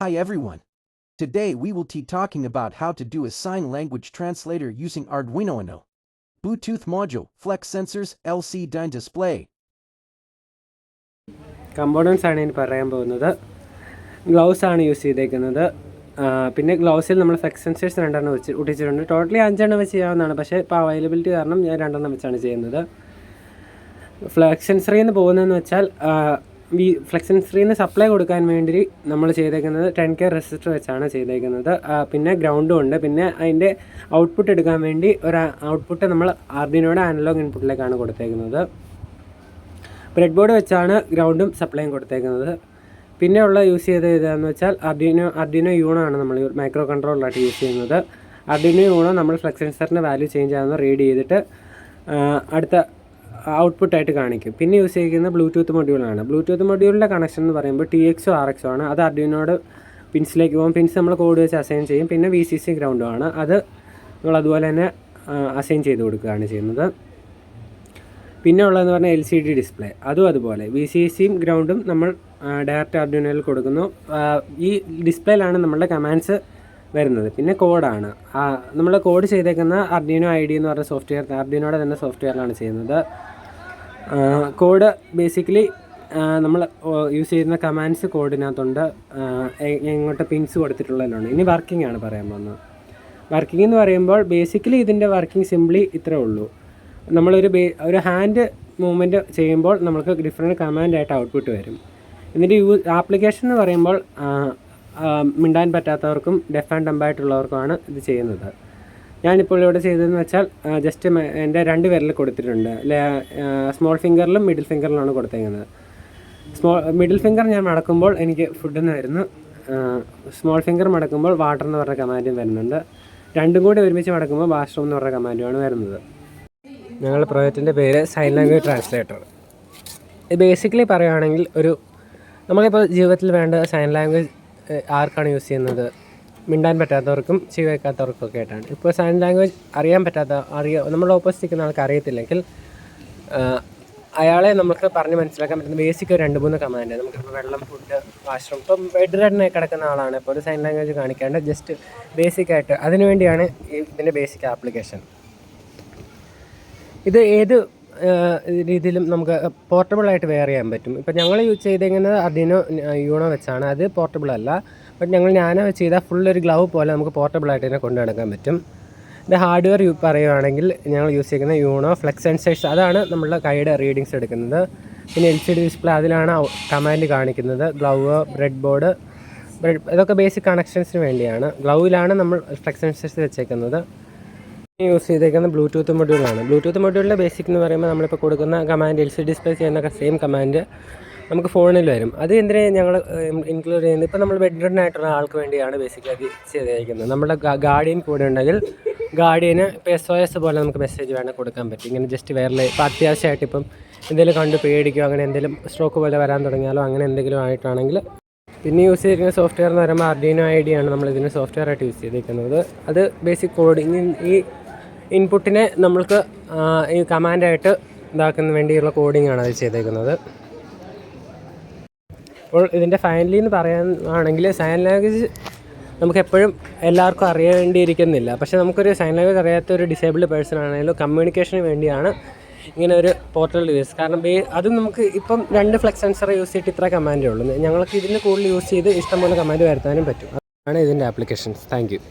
Hi everyone. Today we will be talking about how to do a sign language translator using Arduino Uno. Bluetooth module, flex sensors, LCD display. Components ആണ് ഇനി പറയാൻ പോകുന്നത്. Gloves ആണ് use ചെയ്തേക്കുന്നത്. പിന്നെ ഗ്ലൗസിൽ നമ്മൾ flex sensors 2 വെച്ച് ഒട്ടിച്ചിട്ടുണ്ട്. Totally 5 വെച്ച് ചെയ്യാവുന്നതാണ്, പക്ഷേ ഇപ്പോൾ അവൈലബിലിറ്റി കാരണം ഞാൻ 2 വെച്ചാണ് ചെയ്യുന്നത്. ഫ്ലെക്സ് സെൻസറിൽ നിന്ന് പോകുന്നതെന്ന് വെച്ചാൽ ഫ്ലെക്സ് സെൻസറിൽ നിന്ന് സപ്ലൈ കൊടുക്കാൻ വേണ്ടി നമ്മൾ ചെയ്തേക്കുന്നത് 10K റെസിസ്റ്റർ വെച്ചാണ് ചെയ്തേക്കുന്നത്. പിന്നെ ഗ്രൗണ്ടും ഉണ്ട്. പിന്നെ അതിൻ്റെ ഔട്ട്പുട്ട് എടുക്കാൻ വേണ്ടി ഒരു ഔട്ട്പുട്ട് നമ്മൾ ആർഡിനോയുടെ അനലോഗ് ഇൻപുട്ടിലേക്കാണ് കൊടുത്തേക്കുന്നത്. ബ്രെഡ് ബോർഡ് വെച്ചാണ് ഗ്രൗണ്ടും സപ്ലൈയും കൊടുത്തേക്കുന്നത്. പിന്നെ ഉള്ള യൂസ് ചെയ്തത് ഏതാണെന്ന് വെച്ചാൽ അർഡിനോ യൂണോ ആണ് നമ്മൾ മൈക്രോ കൺട്രോളറായിട്ട് യൂസ് ചെയ്യുന്നത്. അർഡിനോ യൂണോ നമ്മൾ ഫ്ലെക്സ് സെൻസറിൻ്റെ വാല്യൂ ചേഞ്ച് ആകുന്ന റീഡ് ചെയ്തിട്ട് അടുത്ത ഔട്ട്പുട്ടായിട്ട് കാണിക്കും. പിന്നെ യൂസ് ചെയ്യുന്ന ബ്ലൂടൂത്ത് മൊഡ്യൂളാണ്. ബ്ലൂടൂത്ത് മൊഡ്യൂളിൻ്റെ കണക്ഷൻ എന്ന് പറയുമ്പോൾ TX RX ആണ്. അത് അർഡിനോയുടെ പിൻസിലേക്ക് പോകും. പിൻസ് നമ്മൾ കോഡ് വെച്ച് അസൈൻ ചെയ്യും. പിന്നെ VCC ഗ്രൗണ്ടും ആണ്. അത് നമ്മൾ അതുപോലെ തന്നെ അസൈൻ ചെയ്ത് കൊടുക്കുകയാണ് ചെയ്യുന്നത്. പിന്നെ ഉള്ളതെന്ന് പറഞ്ഞാൽ LCD ഡിസ്പ്ലേ, അതും അതുപോലെ VCCയും ഗ്രൗണ്ടും നമ്മൾ ഡയറക്റ്റ് അർഡിനോയിൽ കൊടുക്കുന്നു. ഈ ഡിസ്പ്ലേയിലാണ് നമ്മളുടെ കമാൻഡ്സ് വരുന്നത്. പിന്നെ കോഡാണ് നമ്മൾ കോഡ് ചെയ്തേക്കുന്ന അർഡിനോ ID എന്ന് പറഞ്ഞ സോഫ്റ്റ്വെയർ, അർഡിനോയുടെ തന്നെ സോഫ്റ്റ്വെയറിലാണ് ചെയ്യുന്നത്. കോഡ് ബേസിക്കലി നമ്മൾ യൂസ് ചെയ്യുന്ന കമാൻഡ്സ് കോഡിനകത്തുണ്ട്. ഇങ്ങോട്ട് പിൻസ് കൊടുത്തിട്ടുള്ളതിലാണ്. ഇനി വർക്കിംഗ് ആണ് പറയാൻ പോകുന്നത്. വർക്കിംഗ് എന്ന് പറയുമ്പോൾ ബേസിക്കലി ഇതിൻ്റെ വർക്കിംഗ് സിംപ്ലി ഇത്രേ ഉള്ളൂ. നമ്മളൊരു ഹാൻഡ് മൂവ്മെൻറ്റ് ചെയ്യുമ്പോൾ നമുക്ക് ഡിഫറെൻറ്റ് കമാൻഡായിട്ട് ഔട്ട്പുട്ട് വരും. ഇതിൻ്റെ ആപ്ലിക്കേഷൻ എന്ന് പറയുമ്പോൾ മിണ്ടാൻ പറ്റാത്തവർക്കും ഡെഫ് ആൻഡ് ഡംബ് ആയിട്ടുള്ളവർക്കുമാണ് ഇത് ചെയ്യുന്നത്. ഞാനിപ്പോൾ ഇവിടെ ചെയ്തതെന്ന് വെച്ചാൽ ജസ്റ്റ് എൻ്റെ 2 വിരൽ കൊടുത്തിട്ടുണ്ട്. സ്മോൾ ഫിംഗറിലും മിഡിൽ ഫിംഗറിലാണ് കൊടുത്തേക്കുന്നത്. മിഡിൽ ഫിംഗർ ഞാൻ മടക്കുമ്പോൾ എനിക്ക് ഫുഡെന്ന് വരുന്നു. സ്മോൾ ഫിംഗർ മടക്കുമ്പോൾ വാട്ടർ എന്ന് പറഞ്ഞ കമാൻഡും വരുന്നുണ്ട്. രണ്ടും കൂടി ഒരുമിച്ച് മടക്കുമ്പോൾ വാഷ്റൂം എന്ന് പറഞ്ഞ കമാൻഡുമാണ് വരുന്നത്. ഞങ്ങളുടെ പ്രോജക്റ്റിൻ്റെ പേര് സൈൻ ലാംഗ്വേജ് ട്രാൻസ്ലേറ്റർ. ഇത് ബേസിക്കലി പറയുകയാണെങ്കിൽ നമ്മളിപ്പോൾ ജീവിതത്തിൽ വേണ്ട സൈൻ ലാംഗ്വേജ് ആർക്കാണ് യൂസ് ചെയ്യുന്നത്? മിണ്ടാൻ പറ്റാത്തവർക്കും ചെവി വയ്ക്കാത്തവർക്കും ഒക്കെ ആയിട്ടാണ്. ഇപ്പോൾ സൈൻ ലാംഗ്വേജ് നമ്മുടെ ഓപ്പോസിറ്റ് നിൽക്കുന്ന ആൾക്ക് അറിയത്തില്ലെങ്കിൽ അയാളെ നമുക്ക് പറഞ്ഞ് മനസ്സിലാക്കാൻ പറ്റുന്ന ബേസിക് 2-3 കമാൻഡ്. നമുക്കിപ്പോൾ വെള്ളം, ഫുഡ്, വാഷ്റൂം, ഇപ്പം ബെഡ് കിടക്കുന്ന ആളാണ് ഇപ്പോൾ ഒരു സൈൻ ലാംഗ്വേജ് കാണിക്കാണ്ട് ജസ്റ്റ് ബേസിക്കായിട്ട് അതിനു വേണ്ടിയാണ് ഇതിൻ്റെ ബേസിക് ആപ്ലിക്കേഷൻ. ഇത് ഏത് രീതിയിലും നമുക്ക് പോർട്ടബിളായിട്ട് വെയർ ചെയ്യാൻ പറ്റും. ഇപ്പോൾ ഞങ്ങൾ യൂസ് ചെയ്തേക്കുന്നത് അർഡിനോ യൂണോ വെച്ചാണ്. അത് പോർട്ടബിൾ അല്ല. ബട്ട് ഞങ്ങൾ നാനോ വെച്ച് ചെയ്താൽ ഫുള്ളൊരു ഗ്ലൗ പോലെ നമുക്ക് പോർട്ടബിളായിട്ട് തന്നെ കൊണ്ടു നടക്കാൻ പറ്റും. ഇത് ഹാർഡ്വെയർ പറയുകയാണെങ്കിൽ ഞങ്ങൾ യൂസ് ചെയ്യുന്ന യൂണോ ഫ്ലെക്സ് സെൻസേഴ്സ്, അതാണ് നമ്മളുടെ കൈയുടെ റീഡിങ്സ് എടുക്കുന്നത്. പിന്നെ LCD ഡിസ്പ്ലേ, അതിലാണ് കമാൻഡ് കാണിക്കുന്നത്. ഗ്ലൗ, ബ്രെഡ് ബോർഡ്, ഇതൊക്കെ ബേസിക് കണക്ഷൻസിന് വേണ്ടിയാണ്. ഗ്ലൗവിലാണ് നമ്മൾ ഫ്ലെക്സ് സെൻസേഴ്സ് വെച്ചേക്കുന്നത്. യൂസ് ചെയ്തേക്കുന്ന ബ്ലൂടൂത്ത് മൊഡ്യൂളാണ്. ബ്ലൂടൂത്ത് മൊഡ്യൂളിൻ്റെ ബേസിക് എന്ന് പറയുമ്പോൾ നമ്മളിപ്പോൾ കൊടുക്കുന്ന കമാൻഡ് LCD ഡിസ്പ്ലേ ചെയ്യുന്ന സെയിം കമാൻഡ് നമുക്ക് ഫോണിൽ വരും. അത് എന്തിനാ ഞങ്ങൾ ഇൻക്ലൂഡ് ചെയ്യുന്നത്? ഇപ്പോൾ നമ്മൾ ബെഡ്റിഡനായിട്ടുള്ള ആൾക്ക് വേണ്ടിയാണ് ബേസിക്കലി ചെയ്തേക്കുന്നത്. നമ്മുടെ ഗാർഡിയൻ കൂടെ ഉണ്ടെങ്കിൽ ഗാർഡിയന് ഇപ്പോൾ SOS പോലെ നമുക്ക് മെസ്സേജ് വേണം കൊടുക്കാൻ പറ്റും. ഇങ്ങനെ ജസ്റ്റ് വേറെ ഇപ്പോൾ അത്യാവശ്യമായിട്ട് ഇപ്പം എന്തെങ്കിലും കണ്ട് പേടിക്കുകയോ അങ്ങനെ എന്തെങ്കിലും സ്ട്രോക്ക് പോലെ വരാൻ തുടങ്ങിയാലോ അങ്ങനെ എന്തെങ്കിലും ആയിട്ടാണെങ്കിൽ. പിന്നെ യൂസ് ചെയ്തിരിക്കുന്ന സോഫ്റ്റ്വെയർ എന്ന് പറയുമ്പോൾ അർഡിനോ ID ആണ് നമ്മൾ ഇതിന് സോഫ്റ്റ്വെയർ ആയിട്ട് യൂസ് ചെയ്തിരിക്കുന്നത്. അത് ബേസിക് കോഡിങ്, ഈ ഇൻപുട്ടിനെ നമ്മൾക്ക് ഈ കമാൻഡായിട്ട് ഇതാക്കുന്ന വേണ്ടിയുള്ള കോഡിങ്ങാണ് അത് ചെയ്തേക്കുന്നത്. അപ്പോൾ ഇതിൻ്റെ ഫൈനലി എന്ന് പറയാനാണെങ്കിൽ സൈൻ ലാംഗ്വേജ് നമുക്ക് എപ്പോഴും എല്ലാവർക്കും അറിയേണ്ടിയിരിക്കുന്നില്ല. പക്ഷേ നമുക്കൊരു സൈൻ ലാംഗ്വേജ് അറിയാത്ത ഒരു ഡിസേബിൾഡ് പേഴ്സൺ ആണെങ്കിലും കമ്മ്യൂണിക്കേഷന് വേണ്ടിയാണ് ഇങ്ങനെ ഒരു പോർട്ടൽ യൂസ്. കാരണം അതും നമുക്ക് ഇപ്പം 2 ഫ്ലെക്സ് സെൻസർ യൂസ് ചെയ്തിട്ട് ഇത്ര കമാൻഡേ ഉള്ളൂ. ഞങ്ങൾക്ക് ഇതിന് കൂടുതൽ യൂസ് ചെയ്ത് ഇഷ്ടംപോലെ കമാൻഡ് വരുത്താനും പറ്റും. അതാണ് ഇതിൻ്റെ ആപ്ലിക്കേഷൻസ്. Thank you.